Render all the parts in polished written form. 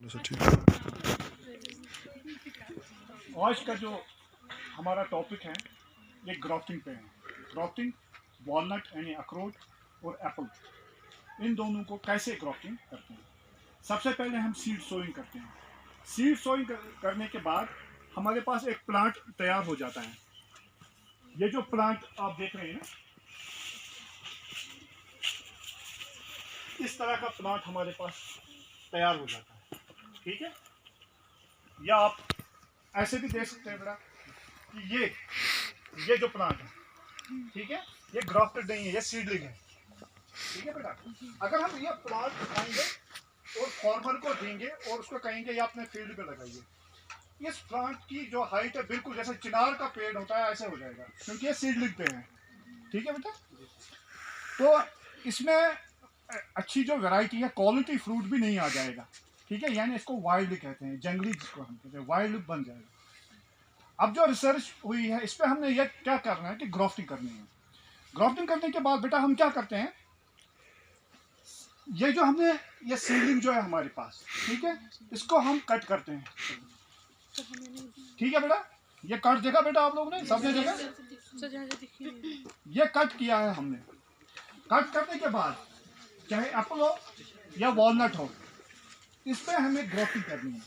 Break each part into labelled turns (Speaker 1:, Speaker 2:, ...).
Speaker 1: आज का जो हमारा टॉपिक है ये ग्राफ्टिंग पे है। ग्राफ्टिंग वॉलनट यानी अखरोट और एप्पल, इन दोनों को कैसे ग्राफ्टिंग करते हैं। सबसे पहले हम सीड सोइंग करते हैं। सीड सोइंग करने के बाद हमारे पास एक प्लांट तैयार हो जाता है। ये जो प्लांट आप देख रहे हैं ना, इस तरह का प्लांट हमारे पास तैयार हो जाता है। ठीक है, या आप ऐसे भी देख सकते हैं बेटा कि ये जो प्लांट है, ठीक है, ये ग्राफ्टेड नहीं है, ये सीडलिंग है। ठीक है बेटा, अगर हम ये प्लांट उठाएंगे और फार्मर को देंगे और उसको कहेंगे ये अपने फील्ड पे लगाइए, इस प्लांट की जो हाइट है बिल्कुल जैसे चिनार का पेड़ होता है ऐसे हो जाएगा, क्योंकि ये सीडलिंग पे है। ठीक है बेटा, तो इसमें अच्छी जो वैरायटी है, क्वालिटी फ्रूट भी नहीं आ जाएगा। ठीक है, यानी इसको वाइल्ड कहते हैं, जंगली जिसको हम कहते हैं, वाइल्ड बन जाएगा। अब जो रिसर्च हुई है इस पर हमने ये क्या करना है कि ग्राफ्टिंग करनी है। ग्राफ्टिंग करने के बाद बेटा हम क्या करते हैं, ये जो हमने ये सीडलिंग जो है हमारे पास, ठीक है, इसको हम कट करते हैं। ठीक है बेटा, ये कट देखा बेटा आप लोगों ने, सबने देखा, ये कट किया है हमने। कट करने के बाद चाहे एप्पल हो या वॉलनट हो, इस पे हमें ग्राफ्टिंग करनी है।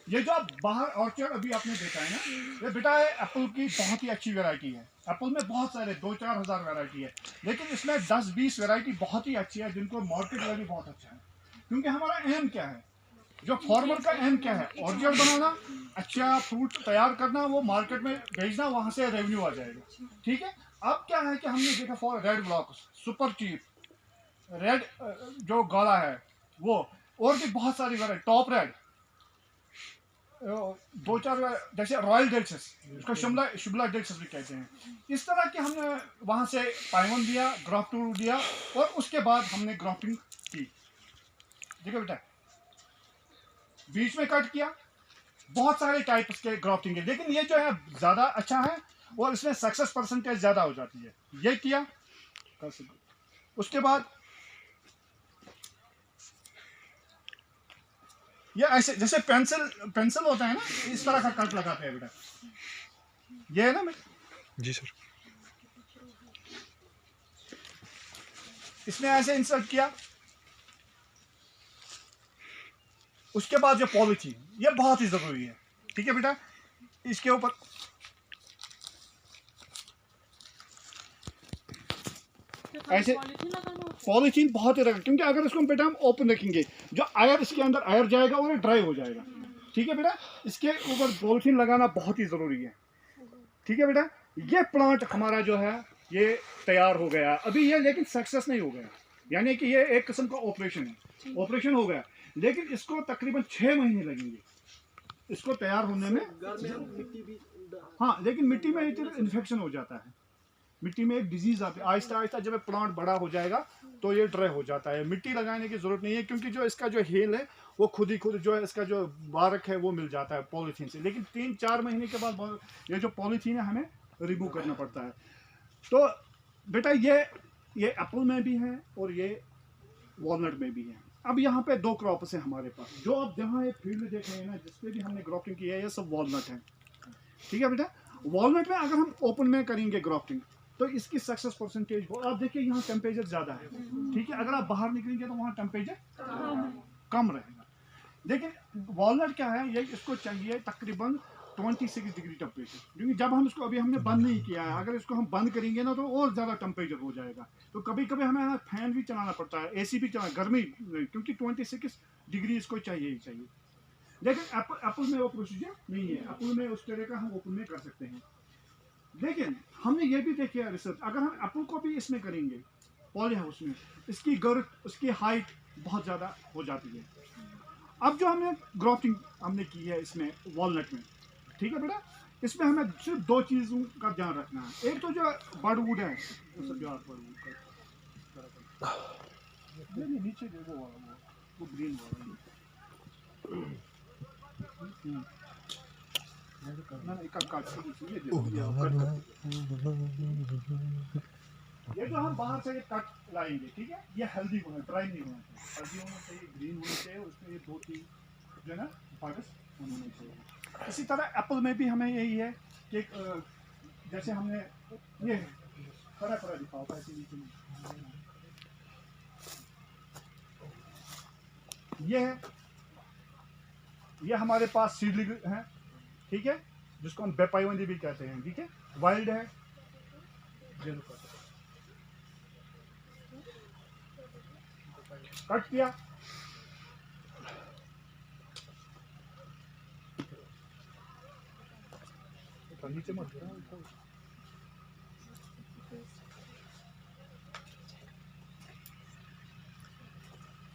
Speaker 1: ये जो आप बाहर ऑर्चर्ड अभी आपने देखा है ना, ये बेटा है एप्पल की बहुत ही अच्छी वैरायटी है। एप्पल में बहुत सारे 2-4 हज़ार वैरायटी है, लेकिन इसमें 10-20 वैरायटी बहुत ही अच्छी है जिनको मार्केट वैल्यू बहुत अच्छा है। क्योंकि हमारा एम क्या है, जो फार्मर का एम क्या है, ऑर्चर्ड बनाना, अच्छा फ्रूट तैयार करना, वो मार्केट में भेजना, वहां से रेवेन्यू आ जाएगा। ठीक है, अब क्या है कि हमने देखा for red block super cheap, red जो गाला है वो, और भी बहुत सारी वैरायटी, टॉप रेड, 2-4 जैसे रॉयल डेल्सिस, इसको शिमला डेल्सिस भी कहते हैं। इस तरह के हमने वहां से पाइवन दिया, ग्राफ्ट दिया, और उसके बाद हमने ग्राफ्टिंग की। देखो बेटा, बीच में कट किया, बहुत सारे टाइप के ग्राफ्टिंग है, लेकिन ये जो है ज्यादा अच्छा है और इसमें सक्सेस परसेंटेज ज्यादा हो जाती है। ये किया, उसके बाद ये ऐसे जैसे पेंसिल होता है ना, इस तरह का कट लगाते हैं बेटा। ये है ना
Speaker 2: जी सर,
Speaker 1: इसमें ऐसे इंसर्ट किया। उसके बाद जो पॉलिथीन, ये बहुत ही जरूरी है। ठीक है बेटा, इसके ऊपर ऐसे पॉलिथीन बहुत ही रखा, क्योंकि अगर इसको बेटा हम ओपन रखेंगे, जो आयर इसके अंदर आयर जाएगा और ड्राई हो जाएगा। ठीक है बेटा, इसके ऊपर पॉलिथीन लगाना बहुत ही जरूरी है। ठीक है बेटा, ये प्लांट हमारा जो है ये तैयार हो गया अभी, ये लेकिन सक्सेस नहीं हो गया, यानी कि ये एक किस्म का ऑपरेशन है, ऑपरेशन हो गया, लेकिन इसको तकरीबन 6 महीने लगेंगे इसको तैयार होने में। हाँ, लेकिन मिट्टी में इन्फेक्शन हो जाता है, मिट्टी में एक डिजीज आती है। आहिस्ता आहिस्ता जब प्लांट बड़ा हो जाएगा तो ये ड्राई हो जाता है। मिट्टी लगाने की जरूरत नहीं है, क्योंकि जो इसका जो हेल है वो खुद जो है इसका जो बारक है वो मिल जाता है पॉलीथीन से। लेकिन 3-4 महीने के बाद ये जो पॉलीथीन है हमें रिमूव करना पड़ता है। तो बेटा ये एप्पल में भी है और ये वॉलनट में भी है। अब यहाँ पे 2 क्रॉप्स है हमारे पास, जो आप जहाँ एक फील्ड देख रहे हैं ना, जिसपे भी हमने ग्राफ्टिंग की है, ये सब वॉलनट है। ठीक है बेटा, वॉलनट में अगर हम ओपन में करेंगे ग्राफ्टिंग तो इसकी सक्सेस परसेंटेज हो, आप देखिए यहाँ टेम्परेचर ज्यादा है। ठीक है, अगर आप बाहर निकलेंगे तो वहाँ टेम्परेचर कम रहेगा। लेकिन वॉलनट क्या है, ये इसको चाहिए तकरीबन 26 डिग्री टेम्परेचर, क्योंकि जब हम इसको अभी हमने बंद नहीं किया है, अगर इसको हम बंद करेंगे ना तो और ज़्यादा टेम्परेचर हो जाएगा। तो कभी कभी हमें फैन भी चलाना पड़ता है, एसी भी चलाना, गर्मी, क्योंकि 26 डिग्री इसको चाहिए ही चाहिए। लेकिन एप्पल में वो प्रोसीजर नहीं है, एप्पल में उस तरह का हम ओपन में कर सकते हैं। लेकिन हमने ये भी देखा है रिसर्च, अगर हम एप्पल को भी इसमें करेंगे पॉली हाउस में, इसकी गर्थ, उसकी हाइट बहुत ज़्यादा हो जाती है। अब जो हमने ग्राफ्टिंग हमने की है इसमें वॉलनट में, ठीक है बेटा, इसमें हमें सिर्फ 2 चीज़ों का ध्यान रखना है। एक तो जो बर्डवुड है, नीचे वो ग्रीन वाला, ये जो हम बाहर से कट लाएंगे, ठीक है, ये हेल्दी होना, ड्राई नहीं होना चाहिए, हेल्दी होना चाहिए, ग्रीन होना चाहिए, उसमें 1 2 3 जो है ना बागस होने चाहिए। इसी तरह एप्पल में भी हमें यही है कि जैसे हमने ये खड़ा खड़ा दिखाओ ऐसे नीचे में ये है, ये हमारे पास सीडलिंग है, ठीक है, जिसको हम बेपाइवंदी भी कहते हैं, ठीक है, वाइल्ड है, कट किया, नीचे मत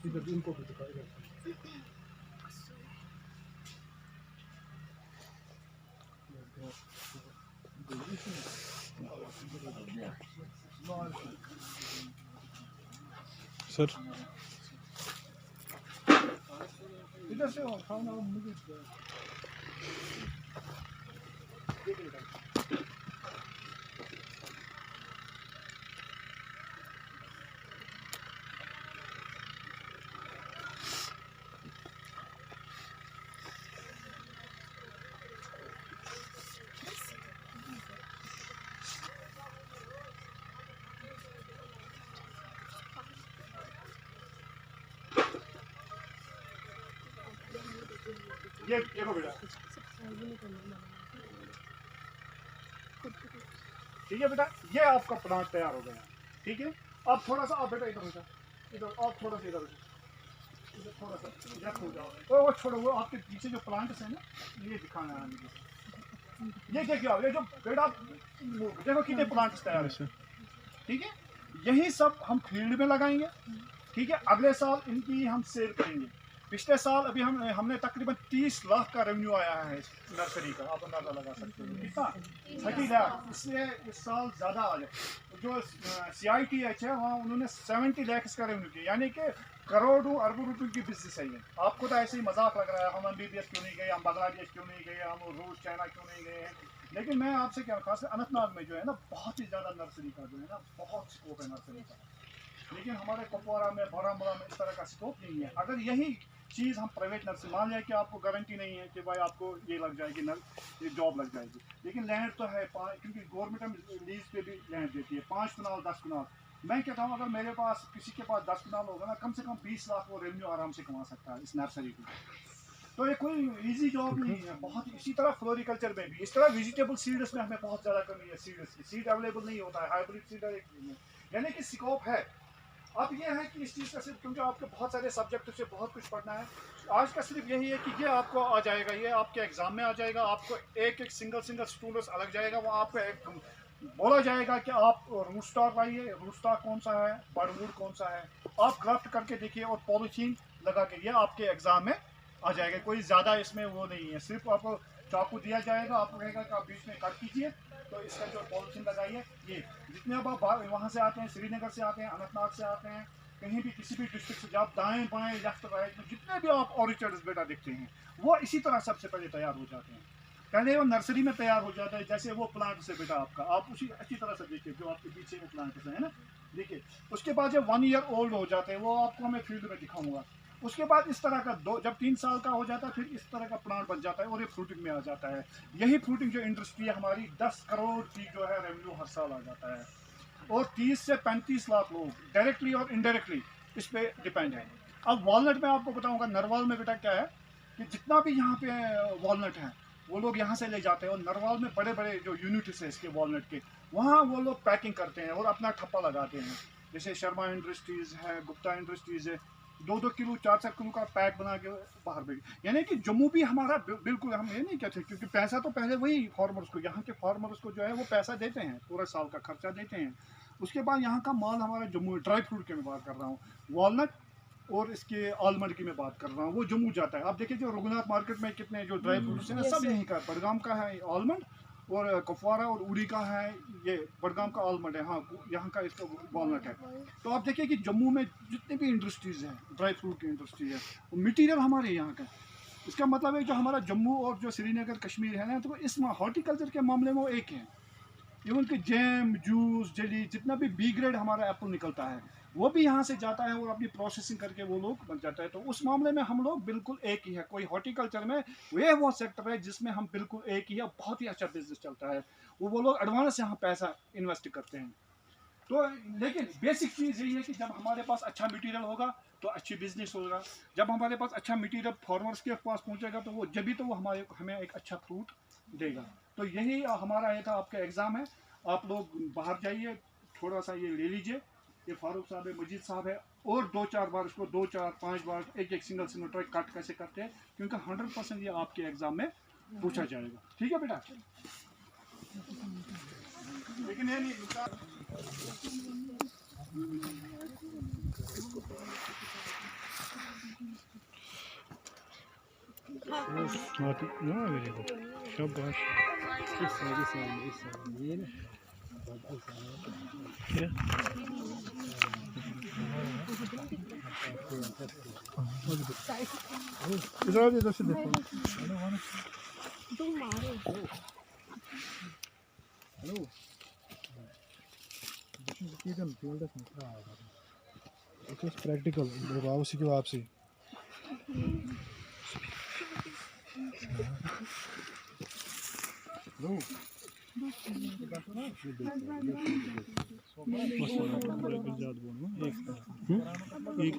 Speaker 1: इधर इनको भी दिखाएगा।
Speaker 2: सर
Speaker 1: इधर से खाना मुझे ये देखो बेटा, ठीक है बेटा, ये आपका प्लांट तैयार हो गया, ठीक है। अब थोड़ा सा आप बेटा इधर हो जाओ, इधर आप थोड़ा सा इधर हो जाओ, इधर थोड़ा सा इधर हो जाओ, वो छोड़ो, वो आपके पीछे जो प्लांट्स है ना, ये दिखाना है मुझे। ये देखिए, ये जो बेटा देखो कितने प्लांट्स तैयार है, ठीक है। यही सब हम फील्ड में लगाएंगे, ठीक है। अगले साल इनकी हम सेल करेंगे। पिछले साल अभी हमने तकरीबन 30 लाख का रेवेन्यू आया है इस नर्सरी का, आप अंदाजा लगा सकते हो कितना, 30 लाख। इसलिए इस साल ज़्यादा आ जाए। जो CITH है वहाँ उन्होंने 70 लाख का रेवेन्यू किया, यानी कि करोड़ों अरबों रुपए की बिजनेस है ये। आपको तो ऐसे ही मजाक लग रहा है, हम MBBS क्यों नहीं गए, हम बांग्लादेश क्यों नहीं गए, हम रूस चाइना क्यों नहीं गए हैं। लेकिन मैं आपसे क्या, खास अनंतनाग में जो है ना, बहुत ही ज़्यादा नर्सरी का जो है ना, बहुत स्कोप है नर्सरी का। लेकिन हमारे कुपवारा में, बारामूला में इस तरह का स्कोप नहीं है। अगर यही चीज़ हम प्राइवेट नर्सरी, मान लिया कि आपको गारंटी नहीं है कि भाई आपको ये लग जाएगी ये जॉब लग जाएगी, लेकिन लैंड तो है, क्योंकि गवर्नमेंट हम लीज पे भी लैंड देती है, 5 कनाल 10 कनाल। मैं कहता हूँ अगर मेरे पास, किसी के पास 10 कनाल होगा ना, कम से कम 20 लाख वो रेवेन्यू आराम से कमा सकता है इस नर्सरी को। तो ये कोई इजी जॉब नहीं है बहुत। इसी तरह फ्लोरिकल्चर में भी, इस तरह वेजिटेबल सीड्स में हमें बहुत ज़्यादा कमी है, सीड अवेलेबल नहीं होता है, हाइब्रिड सीड यानी कि स्कोप है। अब ये है कि इस चीज़ का सिर्फ, क्योंकि आपके बहुत सारे सब्जेक्ट से बहुत कुछ पढ़ना है, आज का सिर्फ यही है कि ये आपको आ जाएगा, ये आपके एग्जाम में आ जाएगा, आपको एक एक सिंगल स्टूडेंट अलग जाएगा, वो आपको एक बोला जाएगा कि आप रूट स्टॉक लाइए, रूट स्टॉक कौन सा है, बर्डवुड कौन सा है, आप ग्राफ्ट करके देखिए और पॉलीथीन लगा के, ये आपके एग्जाम में आ जाएगा। कोई ज़्यादा इसमें वो नहीं है, सिर्फ आपको चाकू दिया जाएगा, आपको कहेगा कि आप बीच में कट कीजिए, तो इसका जो पॉलिथीन लगाइए। ये जितने अब आप वहाँ से आते हैं, श्रीनगर से आते हैं, अनंतनाग से आते हैं, कहीं भी किसी भी डिस्ट्रिक्ट से, जब दाएं बाएं लेफ्ट राइट में जितने भी आप ऑर्चर्ड्स बेटा दिखते हैं, वो इसी तरह सबसे पहले तैयार हो जाते हैं। पहले वो नर्सरी में तैयार हो जाता है, जैसे वो प्लांट से बेटा आपका, आप उसी अच्छी तरह से देखिए जो आपके पीछे में प्लांट है ना, देखिए। उसके बाद जब 1 ईयर ओल्ड हो जाते हैं, वो आपको मैं फील्ड में दिखाऊंगा। उसके बाद इस तरह का जब 3 साल का हो जाता है, फिर इस तरह का प्लांट बन जाता है और ये फ्रूटिंग में आ जाता है। यही फ्रूटिंग जो इंडस्ट्री है हमारी, 10 करोड़ की जो है रेवेन्यू हर साल आ जाता है, और 30 से 35 लाख लोग डायरेक्टली और इनडायरेक्टली इस पे डिपेंड है। अब वॉलनट में आपको बताऊंगा, नरवाल में बेटा क्या है कि जितना भी यहाँ पे वॉलनट है, वो लोग यहाँ से ले जाते हैं, और नरवाल में बड़े बड़े जो यूनिट्स है इसके वॉलनट के, वहाँ वो लोग पैकिंग करते हैं और अपना ठप्पा लगाते हैं। जैसे शर्मा इंडस्ट्रीज़ है, गुप्ता इंडस्ट्रीज़ है, 2-2 किलो 4-4 किलो का पैक बना के बाहर भेज। यानी कि जम्मू भी हमारा बिल्कुल, हम ये नहीं कहते, क्योंकि पैसा तो पहले वही फार्मर्स को, यहाँ के फार्मर्स को जो है वो पैसा देते हैं, पूरा साल का खर्चा देते हैं। उसके बाद यहाँ का माल हमारा जम्मू, ड्राई फ्रूट की मैं बात कर रहा हूँ, वॉलनट और इसके आलमंड की मैं बात कर रहा हूँ, वो जम्मू जाता है। आप देखिए जो रघुनाथ मार्केट में कितने जो ड्राई फ्रूट्स हैं ना, सब यहीं का, बडगाम का है आलमंड, और कुपवारा और उड़ी का है, ये बडगाम का आलमंड है, हाँ यहाँ का इसका वॉलनट है। तो आप देखिए कि जम्मू में जितनी भी इंडस्ट्रीज़ हैं, ड्राई फ्रूट की इंडस्ट्री है, वो मटीरियल हमारे यहाँ का। इसका मतलब है जो हमारा जम्मू और जो श्रीनगर कश्मीर है ना, तो इस हॉर्टिकल्चर के मामले में वो एक है। इवन कि जैम, जूस, जेली, जितना भी B ग्रेड हमारा एप्पल निकलता है, वो भी यहाँ से जाता है और अपनी प्रोसेसिंग करके वो लोग बन जाता है। तो उस मामले में हम लोग बिल्कुल एक ही है। कोई हॉर्टिकल्चर में वो सेक्टर है जिसमें हम बिल्कुल एक ही है, बहुत ही अच्छा बिजनेस चलता है। वो लोग एडवांस यहाँ पैसा इन्वेस्ट करते हैं। तो लेकिन बेसिक चीज़ यही है कि जब हमारे पास अच्छा मटेरियल होगा तो अच्छी बिजनेस होगा। जब हमारे पास अच्छा मटेरियल फार्मर्स के पास पहुंचेगा तो वो जब भी तो वो हमें एक अच्छा फ्रूट देगा। तो यही हमारा ये था, आपका एग्ज़ाम है, आप लोग बाहर जाइए, थोड़ा सा ये ले लीजिए। ये फारूक साहब है, मजीद साहब है, और 2-4 बार इसको 2-4-5 बार एक सिंगल ट्राई कट कैसे करते हैं, क्योंकि 100% ये आपके एग्ज़ाम में पूछा जाएगा। ठीक है बेटा, लेकिन ये नहीं
Speaker 2: very good. Shabash. Yeah. इधर से देखो। हेलो। It is practical. वापसी की वापसी। हेलो। एक